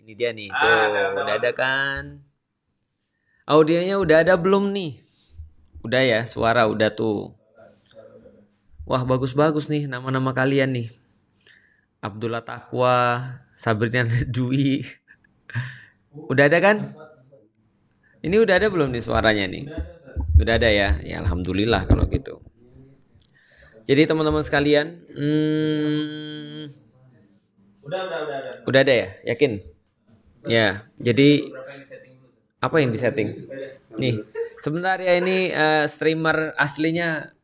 Ini dia nih, tuh udah ada kan? Audionya udah ada belum nih? Udah ya, suara udah tuh. Wah, bagus-bagus nih nama-nama kalian nih. Abdullah Takwa, Sabrina Dwi. Udah ada kan? Ini udah ada belum nih suaranya nih? Udah ada ya? Ya alhamdulillah kalau gitu. Jadi teman-teman sekalian, udah ada ya? Yakin? Ya, jadi apa yang disetting? Nih, sebentar ya ini streamer aslinya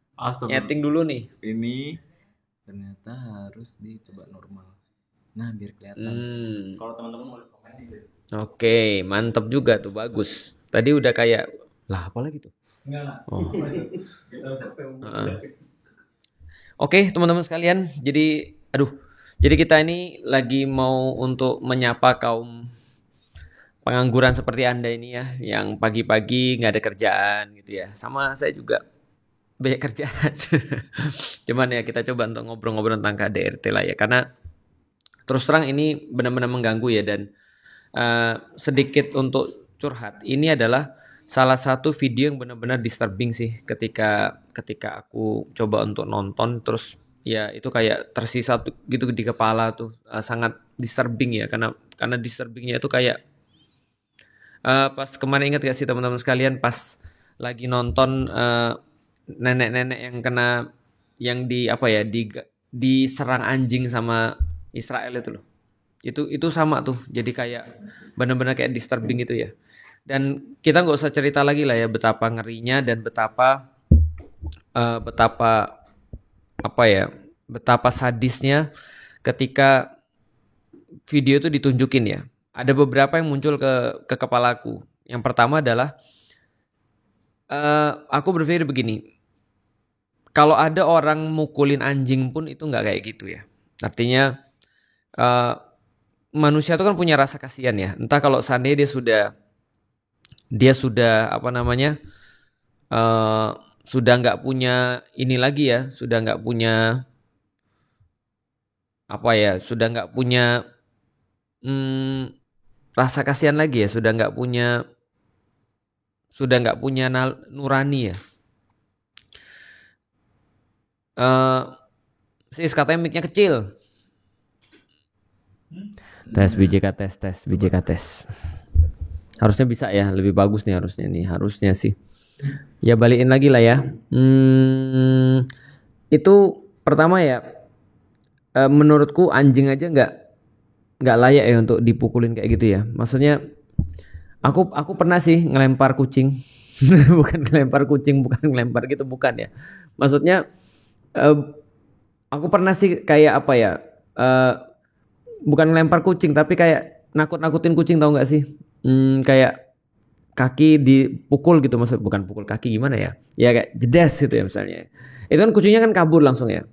nyeting dulu nih. Ini ternyata harus dicoba normal. Nah, biar kelihatan. Kalau teman-teman mau Oke, mantap juga tuh, bagus. Tadi udah kayak lah apa lagi tuh? enggak lah. Oh. Oke, teman-teman sekalian, jadi kita ini lagi mau untuk menyapa kaum pengangguran seperti Anda ini ya, yang pagi-pagi nggak ada kerjaan gitu ya. Sama saya juga banyak kerjaan. Cuman ya kita coba untuk ngobrol-ngobrol tentang KDRT lah ya, karena terus terang ini benar-benar mengganggu ya, dan sedikit untuk curhat. Ini adalah salah satu video yang benar-benar disturbing sih ketika aku coba untuk nonton, terus ya itu kayak tersisa gitu di kepala tuh, sangat disturbing ya, karena disturbingnya itu kayak pas kemarin, ingat gak sih teman-teman sekalian, pas lagi nonton nenek-nenek yang kena, yang diserang anjing sama Israel itu loh. Itu sama tuh, jadi kayak benar-benar kayak disturbing gitu ya. Dan kita nggak usah cerita lagi lah ya betapa ngerinya dan betapa betapa sadisnya ketika video itu ditunjukin ya. Ada beberapa yang muncul ke kepalaku. Yang pertama adalah aku berpikir begini, kalau ada orang mukulin anjing pun itu nggak kayak gitu ya. Artinya manusia itu kan punya rasa kasihan ya. Entah kalau seandainya dia sudah sudah nggak punya ini lagi ya, sudah nggak punya sudah nggak punya rasa kasihan lagi ya, sudah nggak punya nurani ya. Sis katanya mic-nya kecil. Tes BJK tes. Harusnya bisa ya, lebih bagus nih harusnya sih. Ya balikin lagi lah ya. Itu pertama ya, menurutku anjing aja nggak layak ya untuk dipukulin kayak gitu ya. Maksudnya aku pernah sih ngelempar kucing. bukan ngelempar gitu, bukan ya. Maksudnya aku pernah sih kayak bukan ngelempar kucing, tapi kayak nakut-nakutin kucing, tahu nggak sih? Kayak kaki dipukul gitu, maksud bukan pukul kaki, gimana ya? Ya kayak jedes gitu ya misalnya. Itu kan kucingnya kan kabur langsung ya.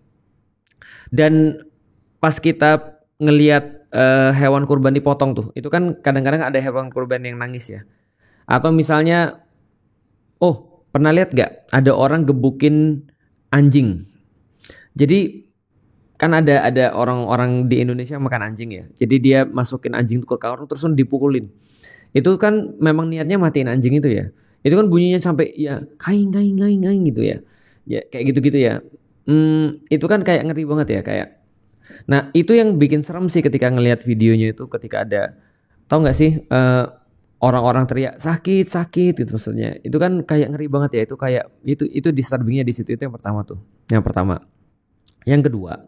Dan pas kita ngelihat hewan kurban dipotong tuh, itu kan kadang-kadang ada hewan kurban yang nangis ya. Atau misalnya, pernah lihat gak ada orang gebukin anjing? Jadi kan ada orang-orang di Indonesia yang makan anjing ya. Jadi dia masukin anjing ke karung terus dipukulin. Itu kan memang niatnya matiin anjing itu ya. Itu kan bunyinya sampai ya kaing gitu ya. Ya kayak gitu-gitu ya. Itu kan kayak ngeri banget ya kayak. Nah, itu yang bikin serem sih ketika ngelihat videonya itu, ketika ada, tahu nggak sih, orang-orang teriak sakit gitu maksudnya. Itu kan kayak ngeri banget ya. Itu kayak itu disturbingnya di situ. Itu yang pertama tuh. Yang pertama. Yang kedua,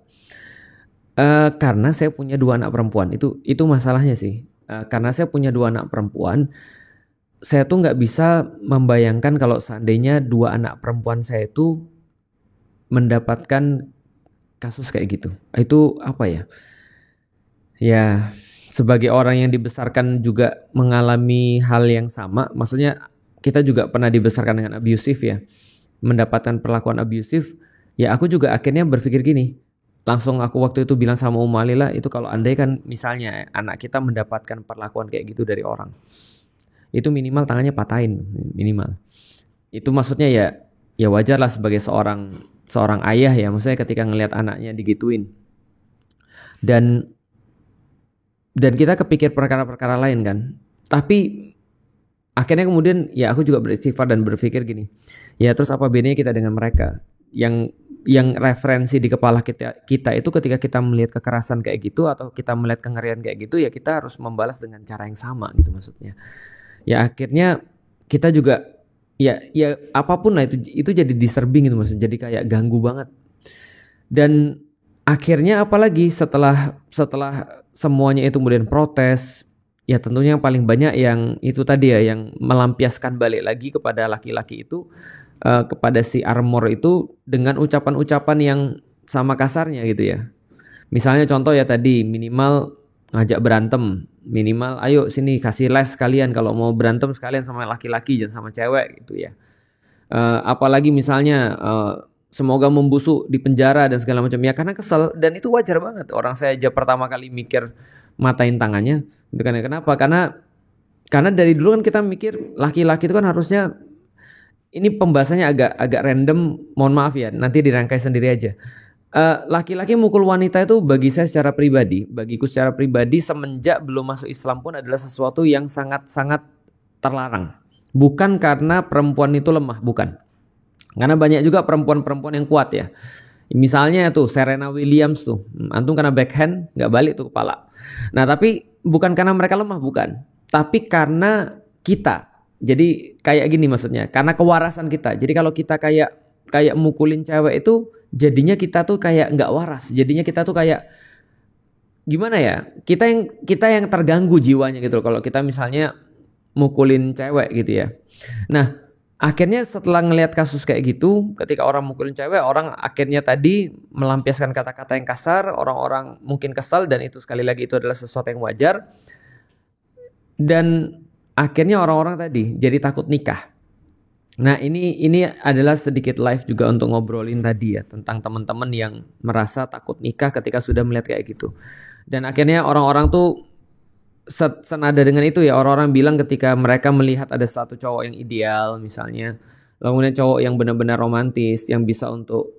karena saya punya 2 anak perempuan, itu masalahnya sih. Karena saya punya 2 anak perempuan, saya tuh nggak bisa membayangkan kalau seandainya 2 anak perempuan saya itu mendapatkan kasus kayak gitu. Itu apa ya? Ya, sebagai orang yang dibesarkan juga mengalami hal yang sama, maksudnya kita juga pernah dibesarkan dengan abusive ya, mendapatkan perlakuan abusive, ya aku juga akhirnya berpikir gini, langsung aku waktu itu bilang sama Alila, itu kalau andai kan misalnya anak kita mendapatkan perlakuan kayak gitu dari orang, itu minimal tangannya patahin, minimal. Itu maksudnya ya wajar lah sebagai seorang ayah ya, maksudnya ketika ngelihat anaknya digituin. Dan dan kita kepikir perkara-perkara lain kan. Tapi akhirnya kemudian ya aku juga beristighfar dan berpikir gini, ya terus apa bedanya kita dengan mereka yang referensi di kepala kita itu ketika kita melihat kekerasan kayak gitu atau kita melihat kengerian kayak gitu, ya kita harus membalas dengan cara yang sama gitu maksudnya. Ya akhirnya kita juga ya apapun lah itu jadi disturbing gitu maksudnya, jadi kayak ganggu banget. Dan akhirnya apalagi setelah semuanya itu kemudian protes, ya tentunya yang paling banyak yang itu tadi ya, yang melampiaskan balik lagi kepada laki-laki itu, kepada si Armor itu dengan ucapan-ucapan yang sama kasarnya gitu ya. Misalnya contoh ya tadi, minimal ngajak berantem, minimal ayo sini kasih les kalian kalau mau berantem sekalian sama laki-laki jangan sama cewek gitu ya. Apalagi misalnya semoga membusuk di penjara dan segala macam ya, karena kesel. Dan itu wajar banget, orang saya aja pertama kali mikir matain tangannya itu kan. Kenapa? Karena dari dulu kan kita mikir laki-laki itu kan harusnya, ini pembahasannya agak random, mohon maaf ya, nanti dirangkai sendiri aja. Laki-laki mukul wanita itu bagiku secara pribadi semenjak belum masuk Islam pun adalah sesuatu yang sangat-sangat terlarang. Bukan karena perempuan itu lemah, bukan. Karena banyak juga perempuan-perempuan yang kuat ya. Misalnya tuh Serena Williams tuh, antum kena backhand nggak balik tuh kepala. Nah tapi bukan karena mereka lemah, bukan. Tapi karena kita. Jadi kayak gini maksudnya, karena kewarasan kita. Jadi kalau kita kayak mukulin cewek itu, jadinya kita tuh kayak nggak waras. Jadinya kita tuh kayak gimana ya? Kita yang terganggu jiwanya gitu loh, kalau kita misalnya mukulin cewek gitu ya. Nah, akhirnya setelah ngelihat kasus kayak gitu, ketika orang mukulin cewek, orang akhirnya tadi melampiaskan kata-kata yang kasar, orang-orang mungkin kesal, dan itu sekali lagi itu adalah sesuatu yang wajar. Dan akhirnya orang-orang tadi jadi takut nikah. Nah ini adalah sedikit live juga untuk ngobrolin tadi ya, tentang teman-teman yang merasa takut nikah ketika sudah melihat kayak gitu. Dan akhirnya orang-orang tuh senada dengan itu ya, orang-orang bilang ketika mereka melihat ada satu cowok yang ideal misalnya, lalu cowok yang benar-benar romantis, yang bisa untuk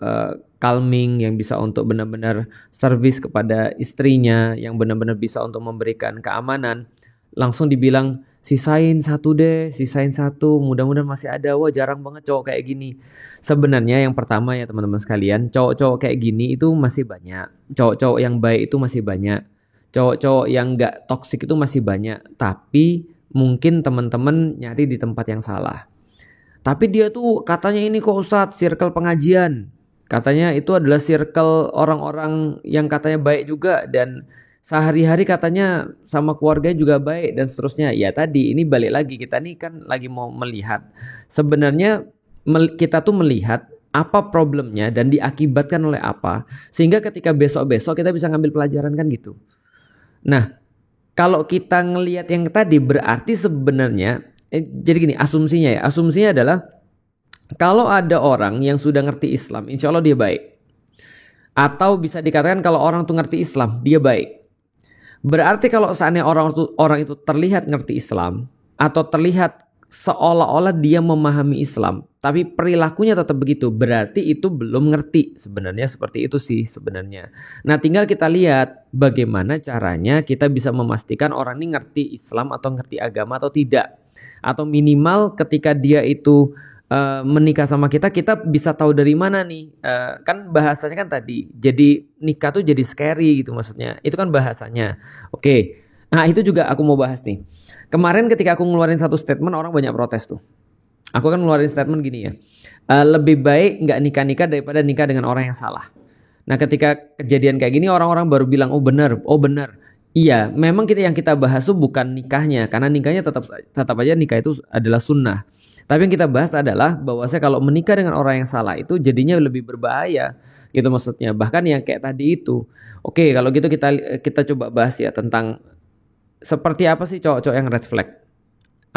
calming, yang bisa untuk benar-benar service kepada istrinya, yang benar-benar bisa untuk memberikan keamanan, langsung dibilang sisain satu, mudah-mudahan masih ada. Wah jarang banget cowok kayak gini. Sebenarnya yang pertama ya teman-teman sekalian, cowok-cowok kayak gini itu masih banyak, cowok-cowok yang baik itu masih banyak, cowok-cowok yang gak toksik itu masih banyak. Tapi mungkin teman-teman nyari di tempat yang salah. Tapi dia tuh katanya ini kok Ustadz, circle pengajian, katanya itu adalah circle orang-orang yang katanya baik juga, dan sehari-hari katanya sama keluarganya juga baik dan seterusnya. Ya tadi ini balik lagi, kita nih kan lagi mau melihat sebenarnya kita tuh melihat apa problemnya dan diakibatkan oleh apa, sehingga ketika besok-besok kita bisa ngambil pelajaran kan gitu. Nah kalau kita ngelihat yang tadi, berarti sebenarnya jadi gini asumsinya adalah kalau ada orang yang sudah ngerti Islam, insya Allah dia baik. Atau bisa dikatakan kalau orang tuh ngerti Islam dia baik. Berarti kalau seandainya orang itu terlihat ngerti Islam atau terlihat seolah-olah dia memahami Islam, tapi perilakunya tetap begitu, berarti itu belum ngerti. Sebenarnya seperti itu sih sebenarnya. Nah tinggal kita lihat bagaimana caranya kita bisa memastikan orang ini ngerti Islam atau ngerti agama atau tidak. Atau minimal ketika dia itu menikah sama kita bisa tahu dari mana nih, kan bahasanya kan tadi jadi nikah tuh jadi scary gitu maksudnya, itu kan bahasanya. Oke. Nah itu juga aku mau bahas nih. Kemarin ketika aku ngeluarin satu statement, orang banyak protes tuh. Aku kan ngeluarin statement gini ya, lebih baik nggak nikah-nikah daripada nikah dengan orang yang salah. Nah ketika kejadian kayak gini, orang-orang baru bilang oh benar. Iya, memang yang kita bahas tuh bukan nikahnya, karena nikahnya tetap aja nikah itu adalah sunnah. Tapi yang kita bahas adalah bahwasanya kalau menikah dengan orang yang salah itu jadinya lebih berbahaya gitu maksudnya. Bahkan yang kayak tadi itu. Oke, kalau gitu kita coba bahas ya tentang seperti apa sih cowok-cowok yang red flag.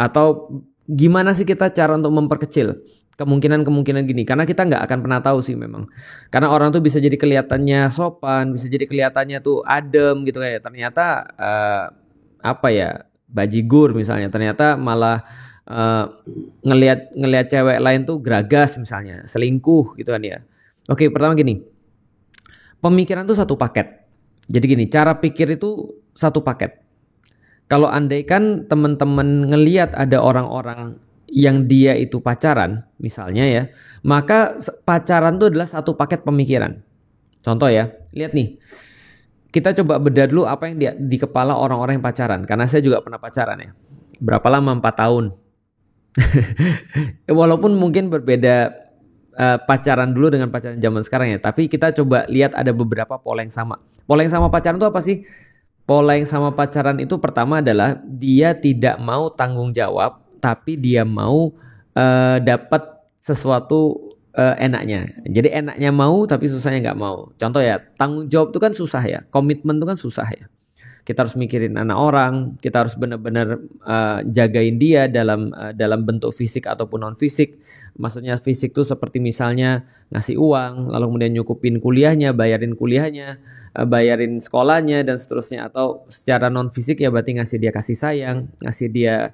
Atau gimana sih kita cara untuk memperkecil kemungkinan gini. Karena kita nggak akan pernah tahu sih memang. Karena orang tuh bisa jadi kelihatannya sopan, bisa jadi kelihatannya tuh adem gitu kayak. Ternyata bajigur misalnya. Ternyata malah ngelihat cewek lain tuh geragas misalnya, selingkuh gitu kan ya. Oke, pertama gini, pemikiran tuh satu paket. Jadi gini, cara pikir itu satu paket. kalau andaikan teman-teman ngelihat ada orang-orang yang dia itu pacaran, misalnya ya, maka pacaran itu adalah satu paket pemikiran. Contoh ya, lihat nih, kita coba bedah dulu apa yang di kepala orang-orang yang pacaran, karena saya juga pernah pacaran ya. Berapa lama? 4 tahun. Walaupun mungkin berbeda pacaran dulu dengan pacaran zaman sekarang ya, tapi kita coba lihat ada beberapa pola yang sama. Pola yang sama pacaran itu apa sih? Pola yang sama pacaran itu pertama adalah dia tidak mau tanggung jawab, tapi dia mau dapat sesuatu enaknya. Jadi enaknya mau tapi susahnya nggak mau. Contoh ya, tanggung jawab itu kan susah ya, komitmen itu kan susah ya. Kita harus mikirin anak orang, kita harus benar-benar jagain dia dalam bentuk fisik ataupun non fisik. Maksudnya fisik tuh seperti misalnya ngasih uang, lalu kemudian nyukupin kuliahnya, bayarin sekolahnya dan seterusnya. Atau secara non fisik ya berarti ngasih dia kasih sayang, ngasih dia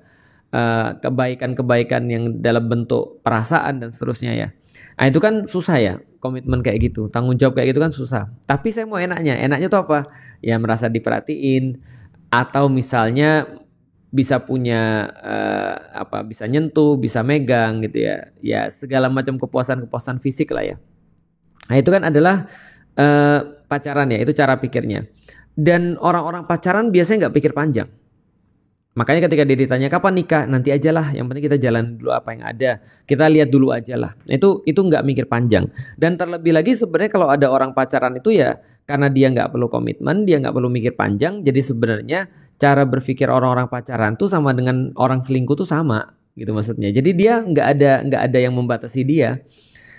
kebaikan-kebaikan yang dalam bentuk perasaan dan seterusnya ya. Nah itu kan susah ya, komitmen kayak gitu, tanggung jawab kayak gitu kan susah. Tapi saya mau enaknya tuh apa? Ya merasa diperhatiin, atau misalnya bisa punya bisa nyentuh, bisa megang gitu ya. Ya segala macam kepuasan fisik lah ya. Nah itu kan adalah pacaran ya, itu cara pikirnya. Dan orang-orang pacaran biasanya nggak pikir panjang. Makanya ketika dia ditanya kapan nikah, nanti aja lah, yang penting kita jalan dulu apa yang ada, kita lihat dulu aja lah. Itu nggak mikir panjang. Dan terlebih lagi sebenarnya kalau ada orang pacaran itu ya karena dia nggak perlu komitmen, dia nggak perlu mikir panjang. Jadi sebenarnya cara berpikir orang-orang pacaran tuh sama dengan orang selingkuh tuh sama gitu maksudnya. Jadi dia nggak ada yang membatasi dia.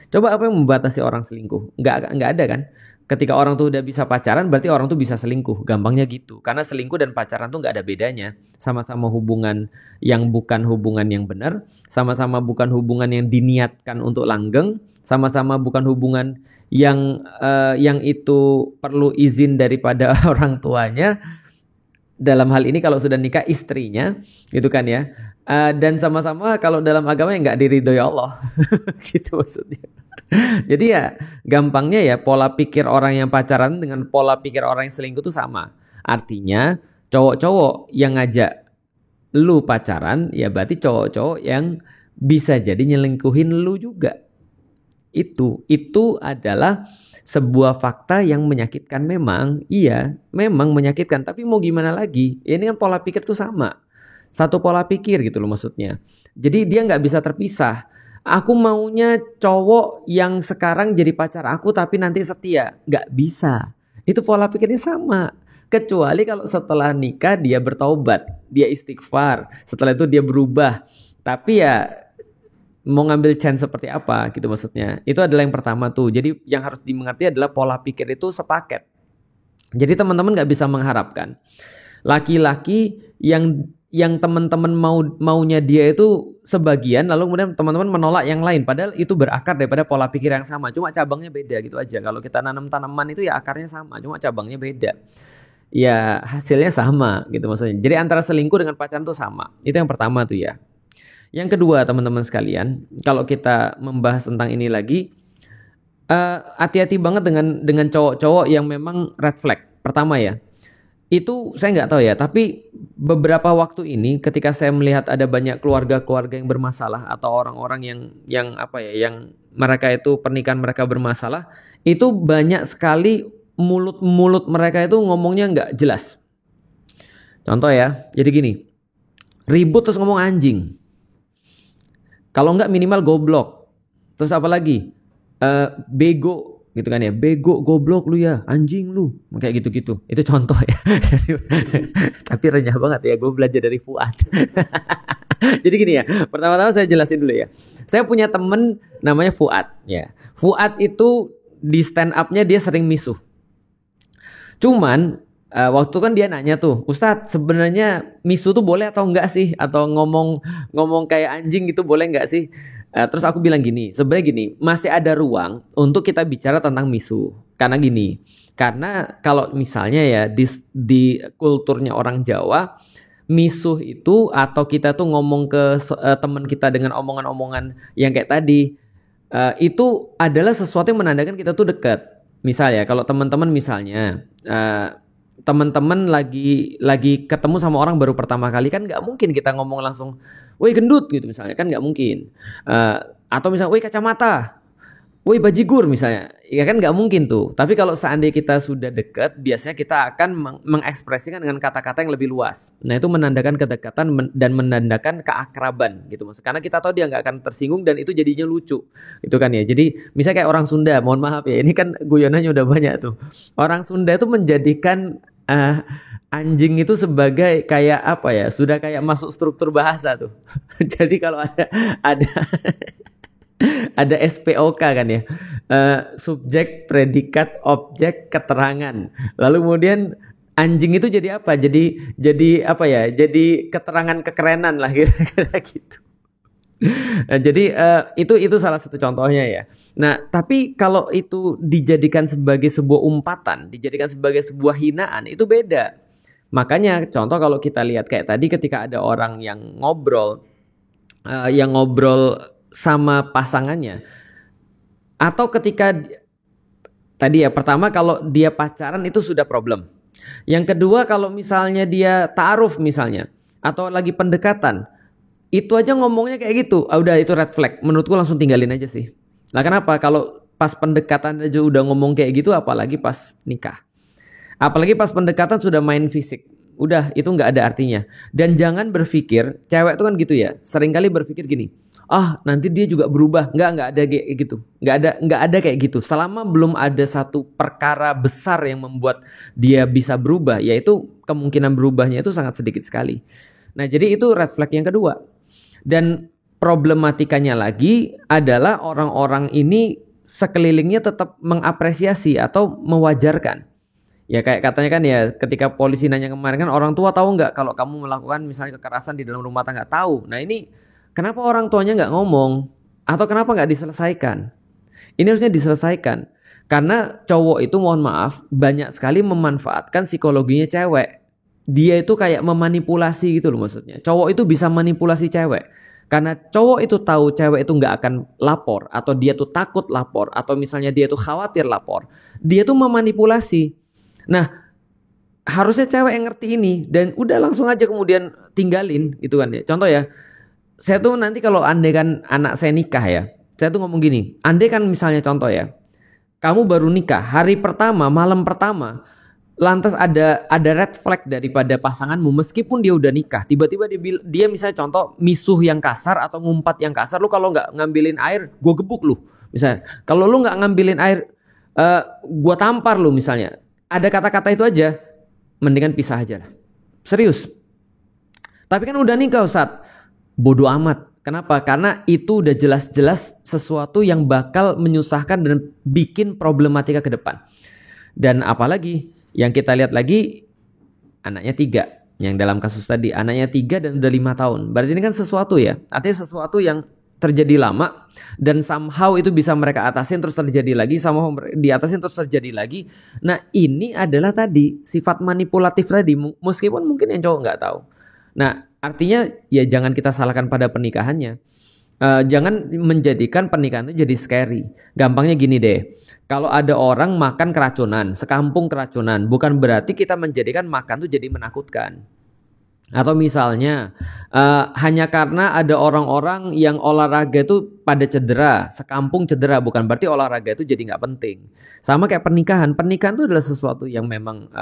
Coba apa yang membatasi orang selingkuh? Nggak ada kan? Ketika orang tuh udah bisa pacaran berarti orang tuh bisa selingkuh, gampangnya gitu. Karena selingkuh dan pacaran tuh nggak ada bedanya, sama-sama hubungan yang bukan hubungan yang benar, sama-sama bukan hubungan yang diniatkan untuk langgeng, sama-sama bukan hubungan yang itu perlu izin daripada orang tuanya. Dalam hal ini kalau sudah nikah istrinya, gitu kan ya. Dan sama-sama kalau dalam agama yang nggak diridhoi Allah, gitu maksudnya. Jadi ya gampangnya ya pola pikir orang yang pacaran dengan pola pikir orang yang selingkuh itu sama. Artinya cowok-cowok yang ngajak lu pacaran ya berarti cowok-cowok yang bisa jadi nyelingkuhin lu juga. Itu adalah sebuah fakta yang menyakitkan memang. Iya, memang menyakitkan, tapi mau gimana lagi? Ini kan pola pikir tuh sama. Satu pola pikir gitu loh maksudnya. Jadi dia nggak bisa terpisah. Aku maunya cowok yang sekarang jadi pacar aku tapi nanti setia. Gak bisa. Itu pola pikirnya sama. Kecuali kalau setelah nikah dia bertaubat, dia istighfar, setelah itu dia berubah. Tapi ya mau ngambil chance seperti apa gitu maksudnya. Itu adalah yang pertama tuh. Jadi yang harus dimengerti adalah pola pikir itu sepaket. Jadi teman-teman gak bisa mengharapkan laki-laki yang teman-teman maunya dia itu sebagian, lalu kemudian teman-teman menolak yang lain, padahal itu berakar daripada pola pikir yang sama, cuma cabangnya beda gitu aja. Kalau kita nanam tanaman itu ya akarnya sama, cuma cabangnya beda, ya hasilnya sama gitu maksudnya. Jadi antara selingkuh dengan pacaran itu sama. Itu yang pertama tuh ya. Yang kedua teman-teman sekalian, kalau kita membahas tentang ini lagi, hati-hati banget dengan cowok-cowok yang memang red flag. Pertama ya, itu saya nggak tahu ya, tapi beberapa waktu ini ketika saya melihat ada banyak keluarga-keluarga yang bermasalah atau orang-orang yang mereka itu pernikahan mereka bermasalah, itu banyak sekali mulut mereka itu ngomongnya nggak jelas. Contoh ya, jadi gini, ribut terus ngomong anjing, kalau nggak minimal goblok, terus apa lagi, bego gitu kan ya, bego, goblok lu ya, anjing lu, kayak gitu-gitu. Itu contoh ya. Tapi renyah banget ya, gue belajar dari Fuad. Jadi gini ya, pertama-tama saya jelasin dulu ya. Saya punya temen namanya Fuad ya. Fuad itu di stand up-nya dia sering misuh. Cuman waktu kan dia nanya tuh, Ustadz sebenarnya misuh tuh boleh atau enggak sih? Atau ngomong kayak anjing gitu boleh enggak sih? Terus aku bilang gini, sebenarnya gini, masih ada ruang untuk kita bicara tentang misuh. Karena gini, karena kalau misalnya ya di kulturnya orang Jawa, misuh itu atau kita tuh ngomong ke teman kita dengan omongan-omongan yang kayak tadi, itu adalah sesuatu yang menandakan kita tuh dekat. Misalnya kalau teman-teman misalnya teman-teman lagi ketemu sama orang baru pertama kali, kan nggak mungkin kita ngomong langsung, woi gendut gitu misalnya, kan nggak mungkin. Atau misalnya, woi kacamata, woi bajigur misalnya, ya kan nggak mungkin tuh. Tapi kalau seandainya kita sudah dekat, biasanya kita akan mengekspresikan dengan kata-kata yang lebih luas. Nah itu menandakan kedekatan dan menandakan keakraban gitu mas. Karena kita tahu dia nggak akan tersinggung dan itu jadinya lucu, itu kan ya. Jadi misalnya kayak orang Sunda, mohon maaf ya, ini kan guyonannya udah banyak tuh. Orang Sunda itu menjadikan anjing itu sebagai kayak apa ya? Sudah kayak masuk struktur bahasa tuh. Jadi kalau ada ada SPOK kan ya, subjek, predikat, objek, keterangan. Lalu kemudian anjing itu jadi apa? Jadi apa ya? Jadi keterangan kekerenan lah kira-kira gitu. Nah, jadi itu salah satu contohnya ya. Nah, tapi kalau itu dijadikan sebagai sebuah umpatan, dijadikan sebagai sebuah hinaan, itu beda. Makanya contoh kalau kita lihat kayak tadi ketika ada orang yang ngobrol sama pasangannya, atau ketika tadi ya pertama kalau dia pacaran itu sudah problem. Yang kedua kalau misalnya dia ta'aruf misalnya, atau lagi pendekatan, itu aja ngomongnya kayak gitu, udah itu red flag. Menurutku langsung tinggalin aja sih. Nah kenapa? Kalau pas pendekatan aja udah ngomong kayak gitu, apalagi pas nikah. Apalagi pas pendekatan sudah main fisik. Udah itu nggak ada artinya. Dan jangan berpikir, cewek itu kan gitu ya, seringkali berpikir gini, nanti dia juga berubah. Nggak ada kayak gitu. Nggak ada kayak gitu. Selama belum ada satu perkara besar yang membuat dia bisa berubah, yaitu kemungkinan berubahnya itu sangat sedikit sekali. Nah jadi itu red flag yang kedua. Dan problematikanya lagi adalah orang-orang ini sekelilingnya tetap mengapresiasi atau mewajarkan. Ya kayak katanya kan ya, ketika polisi nanya kemarin kan, orang tua tahu nggak kalau kamu melakukan misalnya kekerasan di dalam rumah tangga? Tahu. Nah ini kenapa orang tuanya nggak ngomong? Atau kenapa nggak diselesaikan? Ini harusnya diselesaikan. Karena cowok itu mohon maaf banyak sekali memanfaatkan psikologinya cewek. Dia itu kayak memanipulasi gitu loh maksudnya. Cowok itu bisa manipulasi cewek. Karena cowok itu tahu cewek itu nggak akan lapor, atau dia tuh takut lapor, atau misalnya dia tuh khawatir lapor. Dia tuh memanipulasi. Nah, harusnya cewek yang ngerti ini dan udah langsung aja kemudian tinggalin gitu kan ya. Contoh ya, saya tuh nanti kalau andai kan anak saya nikah ya, saya tuh ngomong gini, andai kan misalnya contoh ya, kamu baru nikah, hari pertama, malam pertama, lantas ada red flag daripada pasanganmu meskipun dia udah nikah, tiba-tiba dia misalnya contoh misuh yang kasar atau ngumpat yang kasar, lu kalau nggak ngambilin air gue gebuk lu misalnya, kalau lu nggak ngambilin air gue tampar lu misalnya, ada kata-kata itu aja, mendingan pisah aja lah, serius. Tapi kan udah nikah Ustadz, bodoh amat. Kenapa? Karena itu udah jelas-jelas sesuatu yang bakal menyusahkan dan bikin problematika ke depan. Dan apalagi yang kita lihat lagi, anaknya 3. Yang dalam kasus tadi, anaknya 3 dan udah 5 tahun. Berarti ini kan sesuatu ya. Artinya sesuatu yang terjadi lama dan somehow itu bisa mereka atasin terus terjadi lagi, somehow diatasin terus terjadi lagi. Nah ini adalah tadi sifat manipulatif tadi, meskipun mungkin yang cowok nggak tahu. Nah artinya ya jangan kita salahkan pada pernikahannya. Jangan menjadikan pernikahan itu jadi scary. Gampangnya gini deh, kalau ada orang makan keracunan, sekampung keracunan, bukan berarti kita menjadikan makan itu jadi menakutkan. Atau misalnya hanya karena ada orang-orang yang olahraga itu pada cedera, sekampung cedera, bukan berarti olahraga itu jadi nggak penting. Sama kayak pernikahan itu adalah sesuatu yang memang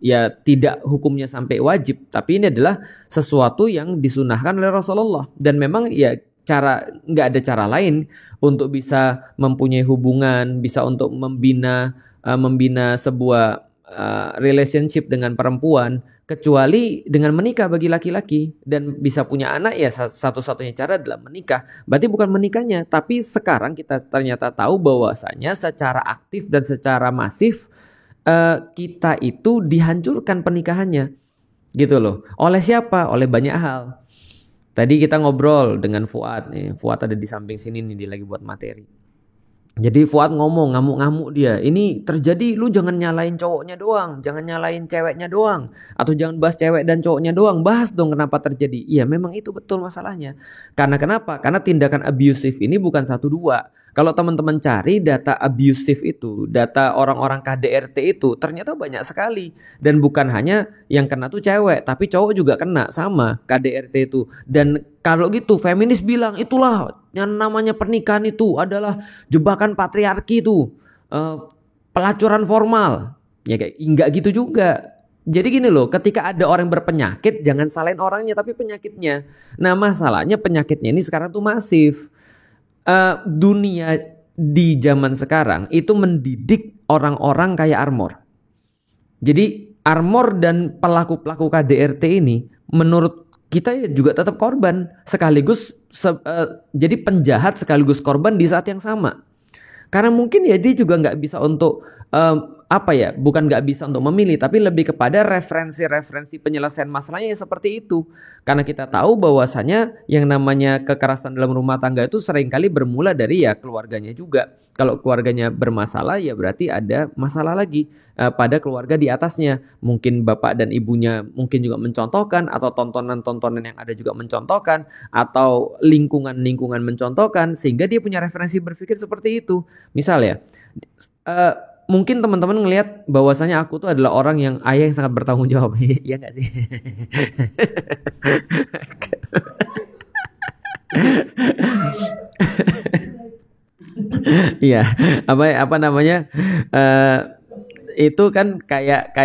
ya tidak hukumnya sampai wajib, tapi ini adalah sesuatu yang disunahkan oleh Rasulullah. Dan memang ya nggak ada cara lain untuk bisa mempunyai hubungan, bisa untuk membina sebuah relationship dengan perempuan kecuali dengan menikah bagi laki-laki, dan bisa punya anak ya satu-satunya cara adalah menikah. Berarti bukan menikahnya, tapi sekarang kita ternyata tahu bahwasanya secara aktif dan secara masif kita itu dihancurkan pernikahannya gitu loh. Oleh siapa? Oleh banyak hal. Tadi kita ngobrol dengan Fuad nih. Fuad ada di samping sini nih, dia lagi buat materi. Jadi Fuad ngomong ngamuk-ngamuk dia. Ini terjadi, lu jangan nyalain cowoknya doang, jangan nyalain ceweknya doang, atau jangan bahas cewek dan cowoknya doang, bahas dong kenapa terjadi. Iya memang itu betul masalahnya. Karena kenapa? Karena tindakan abusive ini bukan satu dua. Kalau teman-teman cari data abusive itu, data orang-orang KDRT itu ternyata banyak sekali. Dan bukan hanya yang kena tuh cewek, tapi cowok juga kena sama KDRT itu. Dan kalau gitu feminis bilang itulah yang namanya pernikahan itu adalah jebakan patriarki itu, pelacuran formal. Ya kayak enggak gitu juga. Jadi gini loh, ketika ada orang berpenyakit jangan salahin orangnya tapi penyakitnya. Nah masalahnya penyakitnya ini sekarang tuh masif. Dunia di zaman sekarang itu mendidik orang-orang kayak Armor. Jadi Armor dan pelaku-pelaku KDRT ini menurut kita ya juga tetap korban sekaligus jadi penjahat sekaligus korban di saat yang sama. Karena mungkin ya dia juga nggak bisa untuk bukan nggak bisa untuk memilih, tapi lebih kepada referensi-referensi penyelesaian masalahnya yang seperti itu. Karena kita tahu bahwasanya yang namanya kekerasan dalam rumah tangga itu seringkali bermula dari ya keluarganya juga. Kalau keluarganya bermasalah ya berarti ada masalah lagi pada keluarga di atasnya. Mungkin bapak dan ibunya mungkin juga mencontohkan, atau tontonan-tontonan yang ada juga mencontohkan, atau lingkungan-lingkungan mencontohkan, sehingga dia punya referensi berpikir seperti itu. Misal ya, mungkin teman-teman ngelihat bahwasanya aku tuh adalah orang yang ayah yang sangat bertanggung jawab. Iya nggak sih? Iya, apa namanya? Itu kan kayak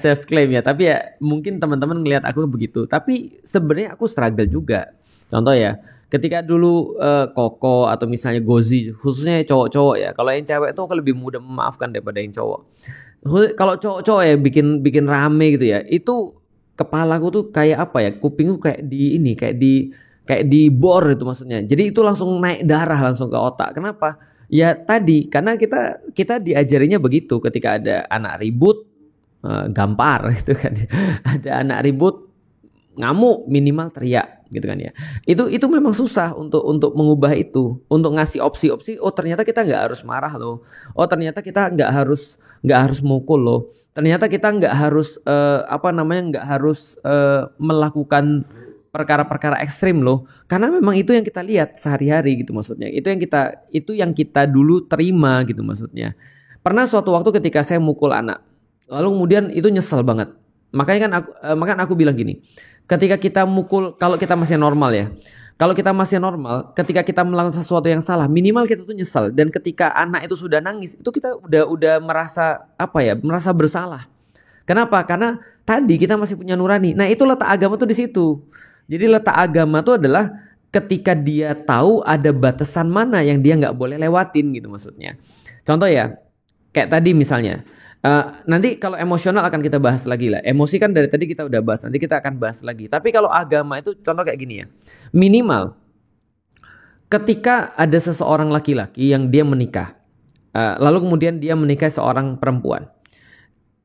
self claim ya, tapi ya mungkin teman-teman ngelihat aku begitu. Tapi sebenarnya aku struggle juga. Contoh ya, ketika dulu Koko atau misalnya Gozi, khususnya cowok-cowok ya. Kalau yang cewek tuh lebih mudah memaafkan daripada yang cowok. Kalau cowok-cowok ya bikin rame gitu ya. Itu kepalaku tuh kayak apa ya? Kupingku kayak di bor itu maksudnya. Jadi itu langsung naik darah langsung ke otak. Kenapa? Ya tadi karena kita diajarinya begitu, ketika ada anak ribut gampar gitu kan. Ada anak ribut ngamuk minimal teriak gitu kan ya. Itu memang susah untuk mengubah itu, untuk ngasih opsi-opsi. Oh ternyata kita nggak harus marah loh. Oh ternyata kita nggak harus mukul loh. Ternyata kita nggak harus nggak harus melakukan perkara-perkara ekstrim loh. Karena memang itu yang kita lihat sehari-hari gitu maksudnya. Itu yang kita dulu terima gitu maksudnya. Pernah suatu waktu ketika saya mukul anak, lalu kemudian itu nyesel banget. Makanya aku bilang gini, ketika kita mukul, kalau kita masih normal ya, kalau kita masih normal, ketika kita melakukan sesuatu yang salah, minimal kita tuh nyesel. Dan ketika anak itu sudah nangis, itu kita udah merasa merasa bersalah. Kenapa? Karena tadi kita masih punya nurani. Nah itu letak agama tuh di situ. Jadi letak agama tuh adalah ketika dia tahu ada batasan mana yang dia nggak boleh lewatin gitu maksudnya. Contoh ya, kayak tadi misalnya. Nanti kalau emosional akan kita bahas lagi lah. Emosi kan dari tadi kita udah bahas, nanti kita akan bahas lagi. Tapi kalau agama itu contoh kayak gini ya. Minimal ketika ada seseorang laki-laki yang dia menikah, lalu kemudian dia menikahi seorang perempuan.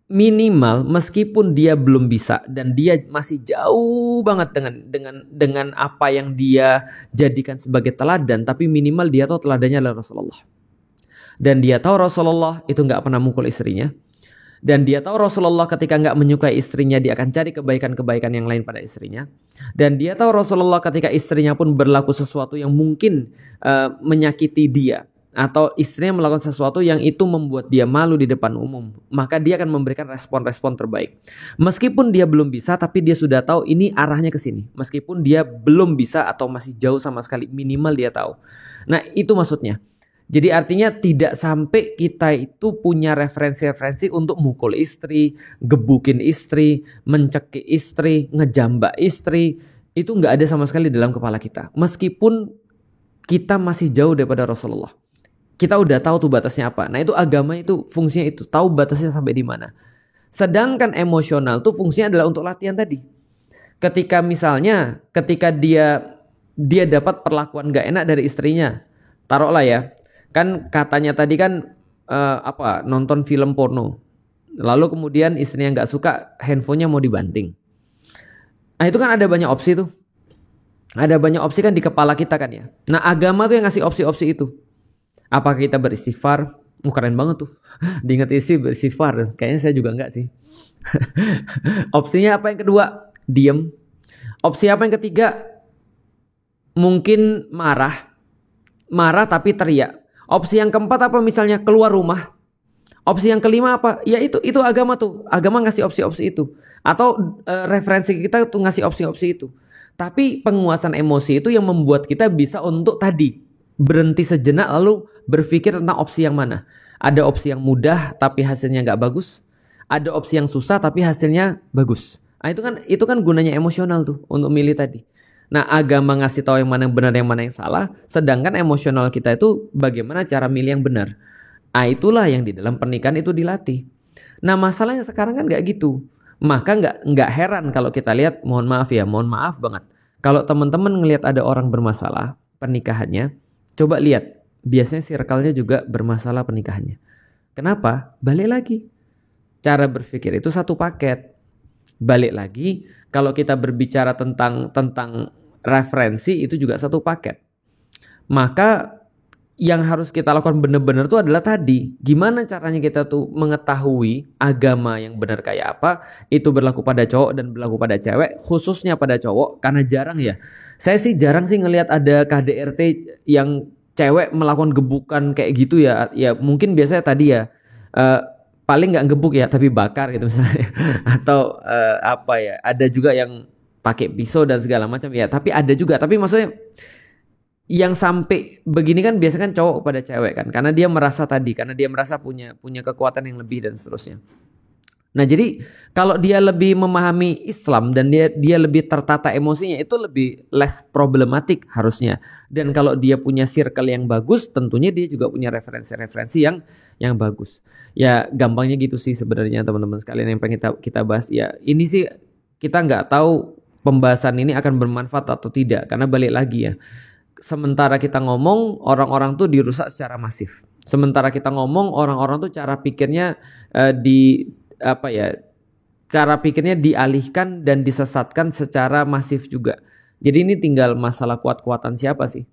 Minimal meskipun dia belum bisa dan dia masih jauh banget dengan apa yang dia jadikan sebagai teladan, tapi minimal dia tahu teladannya adalah Rasulullah. Dan dia tahu Rasulullah itu nggak pernah mukul istrinya. Dan dia tahu Rasulullah ketika nggak menyukai istrinya, dia akan cari kebaikan-kebaikan yang lain pada istrinya. Dan dia tahu Rasulullah ketika istrinya pun berlaku sesuatu yang mungkin menyakiti dia, atau istrinya melakukan sesuatu yang itu membuat dia malu di depan umum, maka dia akan memberikan respon-respon terbaik. Meskipun dia belum bisa, tapi dia sudah tahu ini arahnya ke sini. Meskipun dia belum bisa atau masih jauh sama sekali, minimal dia tahu. Nah, itu maksudnya. Jadi artinya tidak sampai kita itu punya referensi-referensi untuk mukul istri, gebukin istri, mencekik istri, ngejambak istri. Itu nggak ada sama sekali dalam kepala kita. Meskipun kita masih jauh daripada Rasulullah. Kita udah tahu tuh batasnya apa. Nah itu agama itu fungsinya itu, tahu batasnya sampai di mana. Sedangkan emosional tuh fungsinya adalah untuk latihan tadi. Ketika misalnya, ketika dia dapat perlakuan gak enak dari istrinya, taruhlah ya, kan katanya tadi kan nonton film porno, lalu kemudian istrinya gak suka, handphonenya mau dibanting. Nah itu kan ada banyak opsi tuh. Ada banyak opsi kan di kepala kita kan ya. Nah agama tuh yang ngasih opsi-opsi itu. Apakah kita beristighfar? Keren banget tuh. Diingat isi beristighfar. Kayaknya saya juga enggak sih. Opsinya apa yang kedua? Diem. Opsi apa yang ketiga? Mungkin marah. Marah tapi teriak. Opsi yang keempat apa misalnya? Keluar rumah. Opsi yang kelima apa? Ya itu agama tuh. Agama ngasih opsi-opsi itu. Atau referensi kita tuh ngasih opsi-opsi itu. Tapi penguasaan emosi itu yang membuat kita bisa untuk tadi berhenti sejenak lalu berpikir tentang opsi yang mana. Ada opsi yang mudah tapi hasilnya nggak bagus. Ada opsi yang susah tapi hasilnya bagus. Nah, itu kan gunanya emosional tuh untuk milih tadi. Nah, agama ngasih tahu yang mana yang benar yang mana yang salah, sedangkan emosional kita itu bagaimana cara milih yang benar. Ah, itulah yang di dalam pernikahan itu dilatih. Nah, masalahnya sekarang kan nggak gitu. Maka nggak heran kalau kita lihat, mohon maaf banget. Kalau teman-teman ngelihat ada orang bermasalah pernikahannya, coba lihat, biasanya circle-nya juga bermasalah pernikahannya. Kenapa? Balik lagi. Cara berpikir itu satu paket. Balik lagi, kalau kita berbicara tentang referensi itu juga satu paket. Maka yang harus kita lakukan benar-benar itu adalah tadi, gimana caranya kita tuh mengetahui agama yang benar kayak apa. Itu berlaku pada cowok dan berlaku pada cewek, khususnya pada cowok, karena jarang ya. Saya sih jarang sih ngelihat ada KDRT yang cewek melakukan gebukan kayak gitu ya. Ya mungkin biasanya tadi ya paling nggak gebuk ya, tapi bakar gitu misalnya. Atau apa ya, ada juga yang pakai pisau dan segala macam ya. Tapi ada juga, tapi maksudnya yang sampai begini kan biasanya kan cowok pada cewek kan, karena dia merasa punya kekuatan yang lebih dan seterusnya. Nah, jadi kalau dia lebih memahami Islam dan dia lebih tertata emosinya, itu lebih less problematik harusnya. Dan kalau dia punya circle yang bagus, tentunya dia juga punya referensi-referensi yang bagus. Ya gampangnya gitu sih sebenarnya teman-teman sekalian yang pengen kita bahas. Ya ini sih kita nggak tahu pembahasan ini akan bermanfaat atau tidak, karena balik lagi ya. Sementara kita ngomong, orang-orang tuh dirusak secara masif. Sementara kita ngomong, orang-orang tuh cara pikirnya cara pikirnya dialihkan dan disesatkan secara masif juga. Jadi ini tinggal masalah kuat-kuatan siapa sih?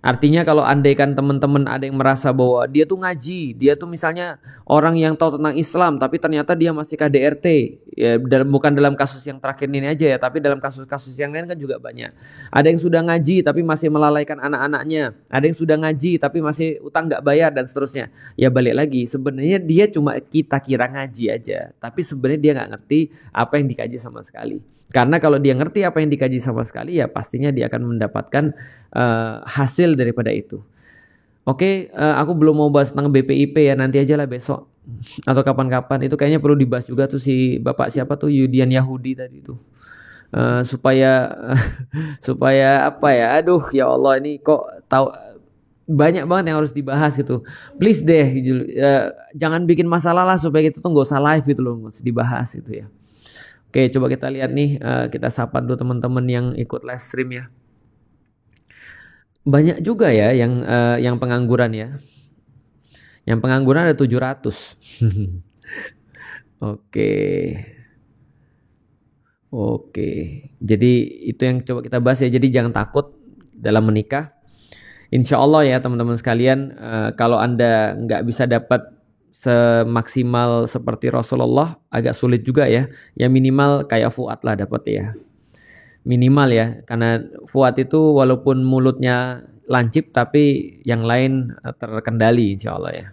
Artinya kalau andaikan teman-teman ada yang merasa bahwa dia tuh ngaji, dia tuh misalnya orang yang tahu tentang Islam, tapi ternyata dia masih KDRT, ya bukan dalam kasus yang terakhir ini aja ya, tapi dalam kasus-kasus yang lain kan juga banyak. Ada yang sudah ngaji tapi masih melalaikan anak-anaknya, ada yang sudah ngaji tapi masih utang nggak bayar dan seterusnya. Ya balik lagi, sebenarnya dia cuma kita kira ngaji aja, tapi sebenarnya dia nggak ngerti apa yang dikaji sama sekali. Karena kalau dia ngerti apa yang dikaji sama sekali, ya pastinya dia akan mendapatkan hasil daripada itu. Oke, aku belum mau bahas tentang BPIP ya, nanti aja lah besok atau kapan-kapan. Itu kayaknya perlu dibahas juga tuh si bapak siapa tuh, Yudian Yahudi tadi tuh. Supaya supaya apa ya? Aduh ya Allah, ini kok tahu banyak banget yang harus dibahas gitu. Please deh, jangan bikin masalah lah supaya kita tuh nggak usah live gitu loh, nggak usah dibahas gitu ya. Oke, coba kita lihat nih, kita sapa dulu teman-teman yang ikut live stream ya. Banyak juga ya yang pengangguran ya. Yang pengangguran ada 700. Oke. Jadi itu yang coba kita bahas ya. Jadi jangan takut dalam menikah. Insya Allah ya teman-teman sekalian, kalau Anda nggak bisa dapat semaksimal seperti Rasulullah, agak sulit juga ya. Ya minimal kayak Fuad lah dapat ya. Minimal ya, karena Fuad itu walaupun mulutnya lancip tapi yang lain terkendali insya Allah ya.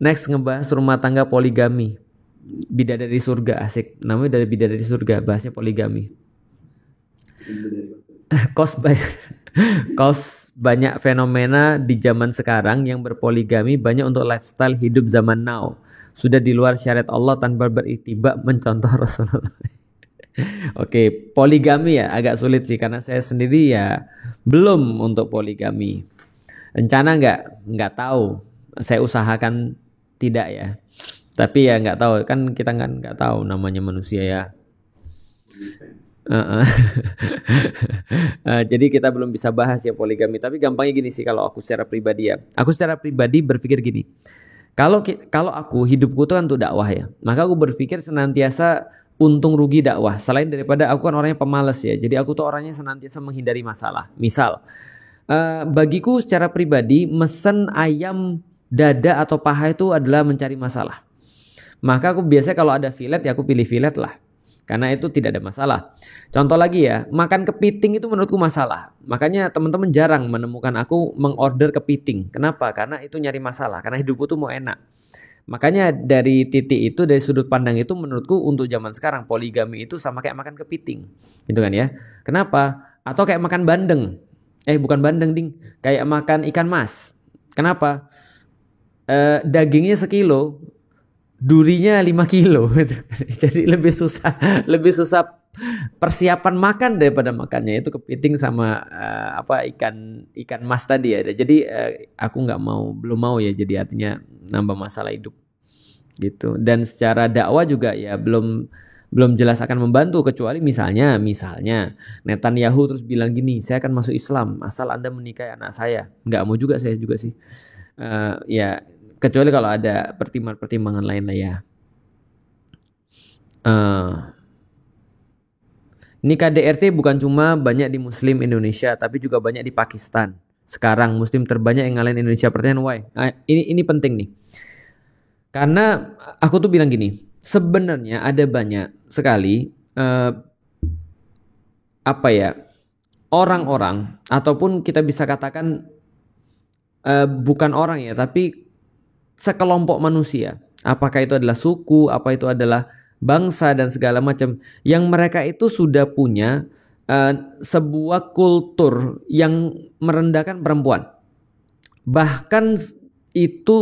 Next ngebahas rumah tangga poligami. Bidadari surga, asik. Namanya dari bidadari surga, bahasnya poligami. Kos banyak fenomena di zaman sekarang yang berpoligami banyak untuk lifestyle hidup zaman now. Sudah di luar syariat Allah tanpa beritiba mencontoh Rasulullah. Oke, poligami ya agak sulit sih karena saya sendiri ya belum untuk poligami. Rencana nggak tahu. Saya usahakan tidak ya. Tapi ya nggak tahu, kan kita nggak tahu namanya manusia ya. Jadi kita belum bisa bahas ya poligami. Tapi gampangnya gini sih kalau aku secara pribadi ya. Aku secara pribadi berpikir gini. Kalau aku hidupku itu kan untuk dakwah ya. Maka aku berpikir senantiasa untung rugi dakwah. Selain daripada aku kan orangnya pemalas ya. Jadi aku tuh orangnya senantiasa menghindari masalah. Misal, bagiku secara pribadi mesen ayam dada atau paha itu adalah mencari masalah. Maka aku biasanya kalau ada filet ya aku pilih filet lah. Karena itu tidak ada masalah. Contoh lagi ya, makan kepiting itu menurutku masalah. Makanya teman-teman jarang menemukan aku mengorder kepiting. Kenapa? Karena itu nyari masalah. Karena hidupku tuh mau enak. Makanya dari titik itu, dari sudut pandang itu menurutku untuk zaman sekarang poligami itu sama kayak makan kepiting. Gitu kan ya. Kenapa? Atau kayak makan bandeng. Bukan bandeng ding. Kayak makan ikan mas. Kenapa? Dagingnya 1 kilo. Durinya 5 kilo gitu. Jadi lebih susah persiapan makan daripada makannya itu kepiting sama ikan mas tadi ya. Jadi aku belum mau ya, jadi artinya nambah masalah hidup gitu. Dan secara dakwah juga ya belum jelas akan membantu, kecuali misalnya Netanyahu terus bilang gini, saya akan masuk Islam asal Anda menikahi anak saya. Nggak mau juga saya juga sih. Ya kecuali kalau ada pertimbangan lain lah ya. Ini KDRT bukan cuma banyak di Muslim Indonesia, tapi juga banyak di Pakistan. Sekarang Muslim terbanyak yang ngalahin Indonesia. Pertanyaan why? Ini penting nih. Karena aku tuh bilang gini, sebenarnya ada banyak sekali orang-orang ataupun kita bisa katakan bukan orang ya, tapi sekelompok manusia, apakah itu adalah suku, apa itu adalah bangsa dan segala macam, yang mereka itu sudah punya sebuah kultur yang merendahkan perempuan. Bahkan itu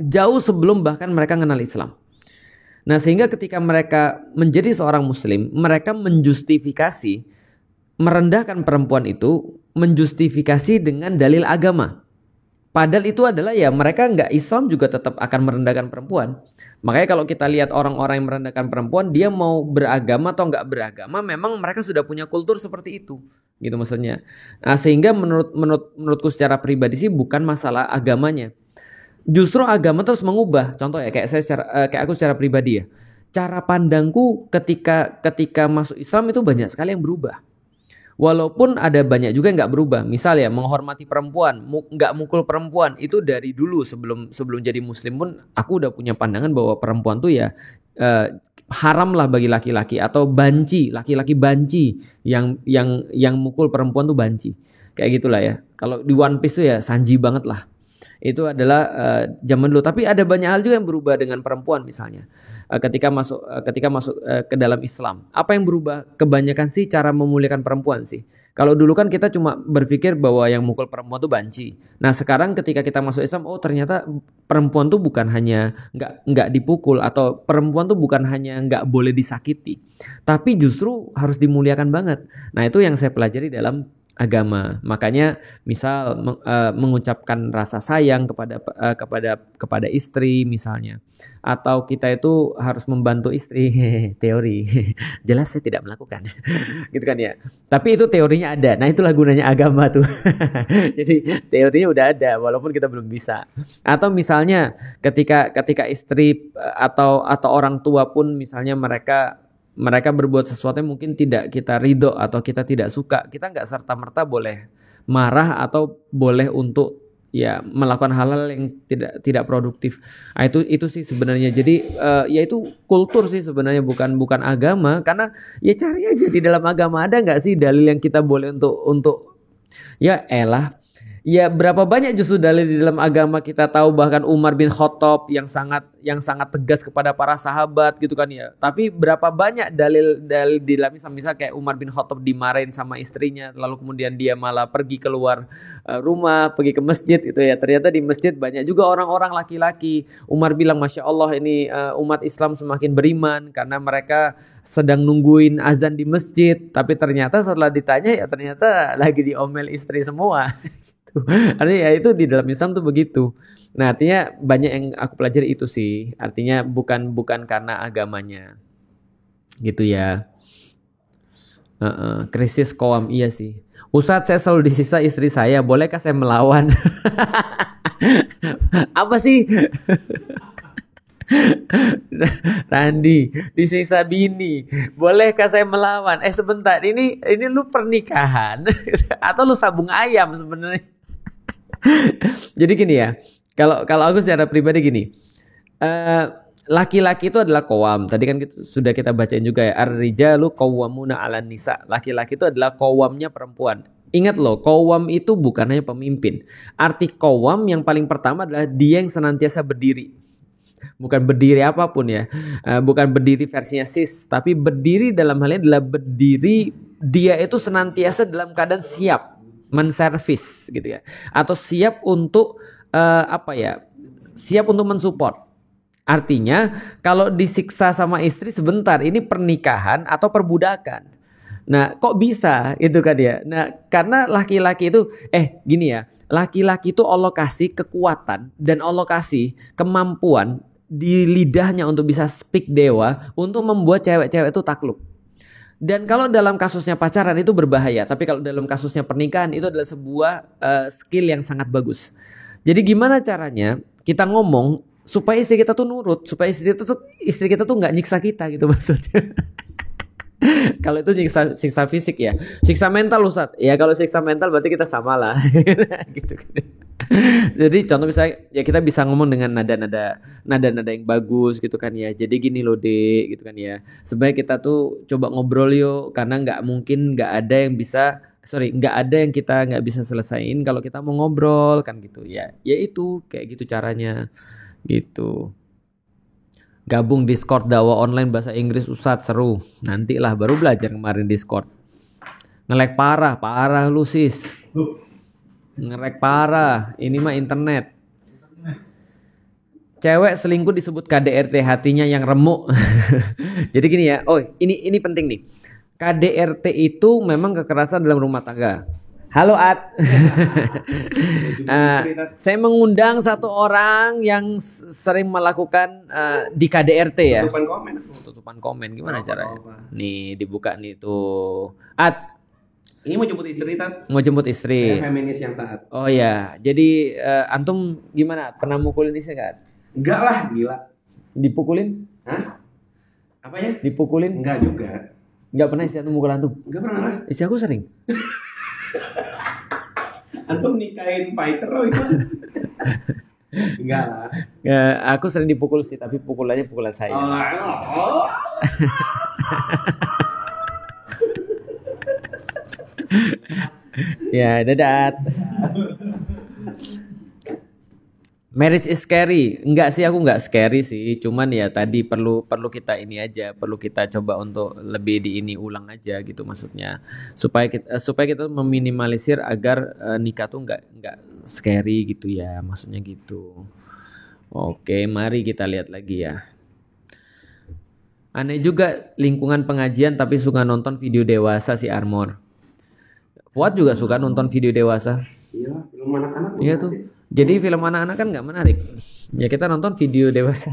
jauh sebelum bahkan mereka mengenal Islam. Nah, sehingga ketika mereka menjadi seorang muslim, mereka menjustifikasi merendahkan perempuan itu, menjustifikasi dengan dalil agama. Padahal itu adalah ya mereka nggak Islam juga tetap akan merendahkan perempuan. Makanya kalau kita lihat orang-orang yang merendahkan perempuan, dia mau beragama atau nggak beragama, memang mereka sudah punya kultur seperti itu, gitu maksudnya. Nah, sehingga menurutku secara pribadi sih bukan masalah agamanya. Justru agama terus mengubah. Contoh ya kayak aku secara pribadi ya. Cara pandangku ketika masuk Islam itu banyak sekali yang berubah. Walaupun ada banyak juga yang nggak berubah. Misal ya menghormati perempuan, nggak mukul perempuan, itu dari dulu sebelum jadi muslim pun aku udah punya pandangan bahwa perempuan tuh ya haram lah bagi laki-laki, atau banci, laki-laki banci, yang mukul perempuan tuh banci. Kayak gitulah ya. Kalau di One Piece tuh ya Sanji banget lah. Itu adalah zaman dulu. Tapi ada banyak hal juga yang berubah dengan perempuan misalnya. Ketika masuk ke dalam Islam, apa yang berubah? Kebanyakan sih cara memuliakan perempuan sih. Kalau dulu kan kita cuma berpikir bahwa yang mukul perempuan tuh banci. Nah sekarang ketika kita masuk Islam, oh ternyata perempuan tuh bukan hanya nggak dipukul, atau perempuan tuh bukan hanya nggak boleh disakiti, tapi justru harus dimuliakan banget. Nah itu yang saya pelajari dalam agama. Makanya misal mengucapkan rasa sayang kepada istri misalnya, atau kita itu harus membantu istri. Teori jelas saya tidak melakukan gitu kan ya, tapi itu teorinya ada. Nah itulah gunanya agama tuh. Jadi teorinya udah ada walaupun kita belum bisa. Atau misalnya ketika istri atau orang tua pun misalnya mereka berbuat sesuatu yang mungkin tidak kita ridho atau kita tidak suka, kita nggak serta-merta boleh marah atau boleh untuk ya melakukan hal-hal yang tidak produktif. Nah, itu sih sebenarnya. Jadi ya itu kultur sih sebenarnya, bukan agama. Karena ya cari aja di dalam agama ada nggak sih dalil yang kita boleh untuk ya elah. Ya berapa banyak justru dalil di dalam agama kita tahu, bahkan Umar bin Khattab yang sangat tegas kepada para sahabat gitu kan ya. Tapi berapa banyak dalil di dalam Islam, misal kayak Umar bin Khattab dimarahin sama istrinya, lalu kemudian dia malah pergi keluar rumah, pergi ke masjid gitu ya. Ternyata di masjid banyak juga orang-orang laki-laki. Umar bilang Masya Allah ini umat Islam semakin beriman karena mereka sedang nungguin azan di masjid. Tapi ternyata setelah ditanya ya ternyata lagi diomel istri semua. Artinya ya itu di dalam Islam tuh begitu. Nah artinya banyak yang aku pelajari itu sih. Artinya bukan karena agamanya gitu ya. Krisis kaum, iya sih. Ustadz saya selalu disisa istri saya, bolehkah saya melawan? Apa sih? Randi disiksa bini, bolehkah saya melawan? Sebentar, ini lu pernikahan atau lu sabung ayam sebenarnya? Jadi gini ya, kalau aku secara pribadi gini, laki-laki itu adalah qawwam. Tadi kan sudah kita bacain juga ya, ar-rijalu qawwamuna 'alan nisa. Laki-laki itu adalah qawwamnya perempuan. Ingat loh, qawwam itu bukan hanya pemimpin. Arti qawwam yang paling pertama adalah dia yang senantiasa berdiri. Bukan berdiri apapun ya, bukan berdiri versinya sis, tapi berdiri dalam hal ini adalah berdiri dia itu senantiasa dalam keadaan siap menservis gitu ya, atau siap untuk siap untuk mensupport. Artinya kalau disiksa sama istri sebentar, ini pernikahan atau perbudakan. Nah kok bisa itu kan ya, nah karena laki-laki itu gini ya, laki-laki itu Allah kasih kekuatan dan Allah kasih kemampuan di lidahnya untuk bisa speak dewa untuk membuat cewek-cewek itu takluk. Dan kalau dalam kasusnya pacaran itu berbahaya, tapi kalau dalam kasusnya pernikahan itu adalah sebuah skill yang sangat bagus. Jadi gimana caranya kita ngomong supaya istri kita tuh nurut, supaya istri kita tuh nggak nyiksa kita gitu maksudnya. Kalau itu siksa fisik ya, siksa mental Ustaz. Ya kalau siksa mental berarti kita sama lah. Gitu kan. Jadi contoh misalnya ya kita bisa ngomong dengan nada-nada yang bagus gitu kan ya. Jadi gini loh Dek gitu kan ya. Sebaiknya kita tuh coba ngobrol yuk, karena nggak ada yang kita nggak bisa selesain kalau kita mau ngobrol kan gitu ya. Ya itu kayak gitu caranya gitu. Gabung Discord dakwah online bahasa Inggris Ustadz, seru. Nantilah, baru belajar kemarin Discord. Nge-lag parah lu sis. Nge-lag parah. Ini mah internet. Cewek selingkuh disebut KDRT, hatinya yang remuk. Jadi gini ya. Oh, ini penting nih. KDRT itu memang kekerasan dalam rumah tangga. Halo Ad. Saya mengundang satu orang yang sering melakukan di KDRT ya. Tutupan komen gimana caranya? Nih dibuka nih tuh. Ad. Ini mau jemput istri Tat? Mau jemput istri. Saya feminis yang taat. Oh ya, jadi antum gimana? Pernah mukulin istri nggak? Enggak lah, gila. Dipukulin? Hah? Apanya? Dipukulin? Enggak juga. Enggak pernah istri antum mukul antum? Enggak pernah lah. Istri aku sering. Antum nikahin fighter loh itu. Enggak lah. Aku sering dipukul sih, tapi pukulannya pukulan saya. Ya, dadat. Marriage is scary. Enggak sih, aku enggak scary sih. Cuman ya tadi perlu kita ini aja, perlu kita coba untuk lebih ulang aja gitu maksudnya. Supaya kita meminimalisir agar nikah tuh enggak scary gitu ya, maksudnya gitu. Oke, mari kita lihat lagi ya. Aneh juga lingkungan pengajian tapi suka nonton video dewasa si Armor. Fuad juga suka nonton video dewasa. Iya, film anak-anak. Iya tuh. Jadi film anak-anak kan nggak menarik. Ya kita nonton video dewasa.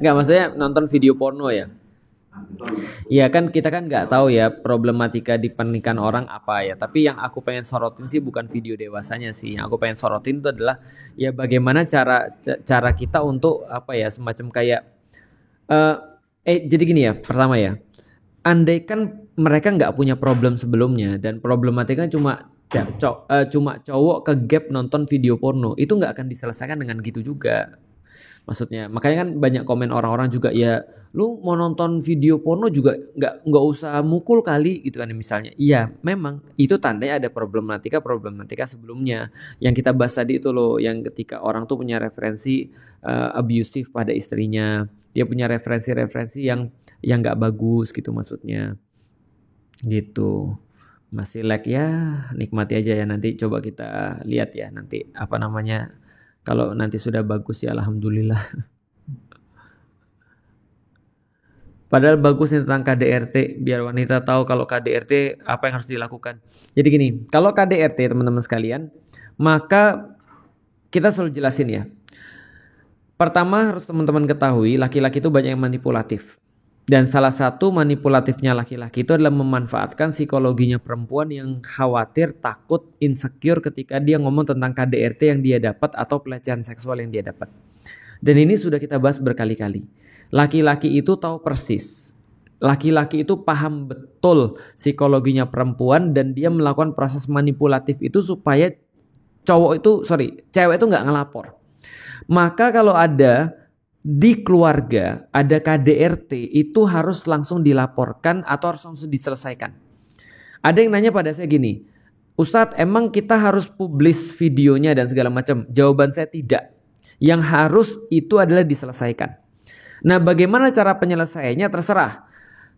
Nggak, maksudnya nonton video porno ya. Iya kan kita kan nggak tahu ya problematika di pernikahan orang apa ya. Tapi yang aku pengen sorotin sih bukan video dewasanya sih. Yang aku pengen sorotin itu adalah ya bagaimana cara kita untuk apa ya, semacam kayak jadi gini ya. Pertama ya, andaikan mereka nggak punya problem sebelumnya dan problematikanya cuma cowok ke gap nonton video porno, itu nggak akan diselesaikan dengan gitu juga. Maksudnya makanya kan banyak komen orang-orang juga, ya lu mau nonton video porno juga nggak usah mukul kali gitu kan misalnya. Iya memang itu tandanya ada problematika sebelumnya yang kita bahas tadi itu loh, yang ketika orang tuh punya referensi abusive pada istrinya, dia punya referensi yang nggak bagus gitu maksudnya gitu. Masih lag ya, nikmati aja ya, nanti coba kita lihat ya nanti apa namanya, kalau nanti sudah bagus ya alhamdulillah. Padahal bagus nih tentang KDRT, biar wanita tahu kalau KDRT apa yang harus dilakukan. Jadi gini, kalau KDRT teman-teman sekalian, maka kita selalu jelasin ya. Pertama harus teman-teman ketahui laki-laki itu banyak yang manipulatif. Dan salah satu manipulatifnya laki-laki itu adalah memanfaatkan psikologinya perempuan yang khawatir, takut, insecure ketika dia ngomong tentang KDRT yang dia dapat atau pelecehan seksual yang dia dapat. Dan ini sudah kita bahas berkali-kali. Laki-laki itu tahu persis. Laki-laki itu paham betul psikologinya perempuan dan dia melakukan proses manipulatif itu supaya cewek itu nggak ngelapor. Maka kalau ada di keluarga ada KDRT itu harus langsung dilaporkan atau harus langsung diselesaikan. Ada yang nanya pada saya gini, Ustadz, emang kita harus publish videonya dan segala macam? Jawaban saya tidak. Yang harus itu adalah diselesaikan. Nah, bagaimana cara penyelesaiannya terserah.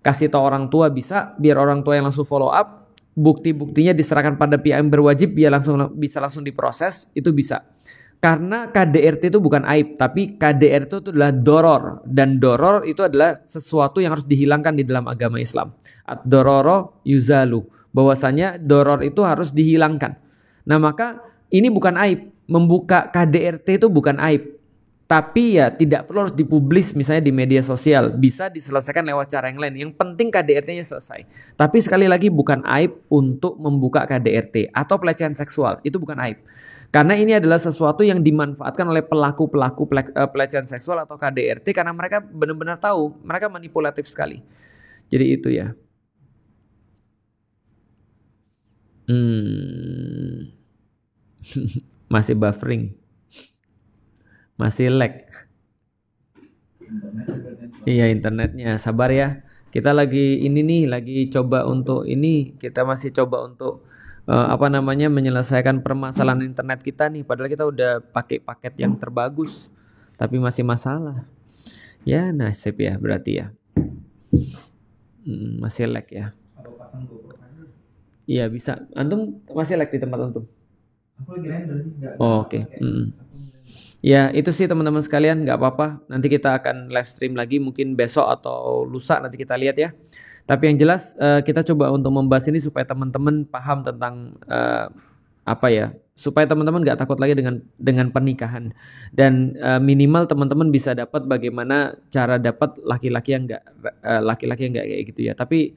Kasih tahu orang tua bisa, biar orang tua yang langsung follow up, bukti-buktinya diserahkan pada pihak yang berwajib, biar bisa langsung diproses, itu bisa. Karena KDRT itu bukan aib, tapi KDRT itu adalah doror, dan doror itu adalah sesuatu yang harus dihilangkan di dalam agama Islam. Ad-dororo yuzalu, bahwasanya doror itu harus dihilangkan. Nah, maka ini bukan aib, membuka KDRT itu bukan aib, tapi ya tidak perlu harus dipublis misalnya di media sosial, bisa diselesaikan lewat cara yang lain. Yang penting KDRT-nya selesai. Tapi sekali lagi bukan aib untuk membuka KDRT atau pelecehan seksual, itu bukan aib. Karena ini adalah sesuatu yang dimanfaatkan oleh pelaku-pelaku pelecehan seksual atau KDRT karena mereka benar-benar tahu, mereka manipulatif sekali. Jadi itu ya. Masih buffering. Masih lag. Iya, internetnya. Sabar ya. Kita lagi coba untuk kita masih coba untuk menyelesaikan permasalahan internet kita nih, padahal kita udah pakai paket yang terbagus tapi masih masalah ya. Nasib ya berarti ya. Masih lag ya. Iya bisa. Antum masih lag di tempat antum? Aku lagi render sih. Oke. Ya itu sih teman-teman sekalian, nggak apa-apa, nanti kita akan live stream lagi mungkin besok atau lusa, nanti kita lihat ya. Tapi yang jelas kita coba untuk membahas ini supaya teman-teman paham tentang supaya teman-teman nggak takut lagi dengan pernikahan, dan minimal teman-teman bisa dapat bagaimana cara dapat laki-laki yang nggak kayak gitu ya. Tapi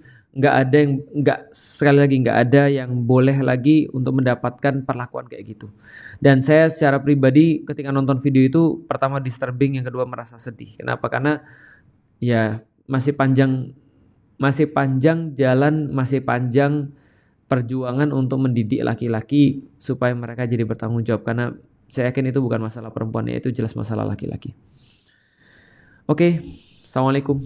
sekali lagi nggak ada yang boleh lagi untuk mendapatkan perlakuan kayak gitu. Dan saya secara pribadi ketika nonton video itu, pertama disturbing, yang kedua merasa sedih. Kenapa? Karena ya masih panjang jalan, masih panjang perjuangan untuk mendidik laki-laki supaya mereka jadi bertanggung jawab. Karena saya yakin itu bukan masalah perempuan, ya itu jelas masalah laki-laki. Oke, assalamualaikum.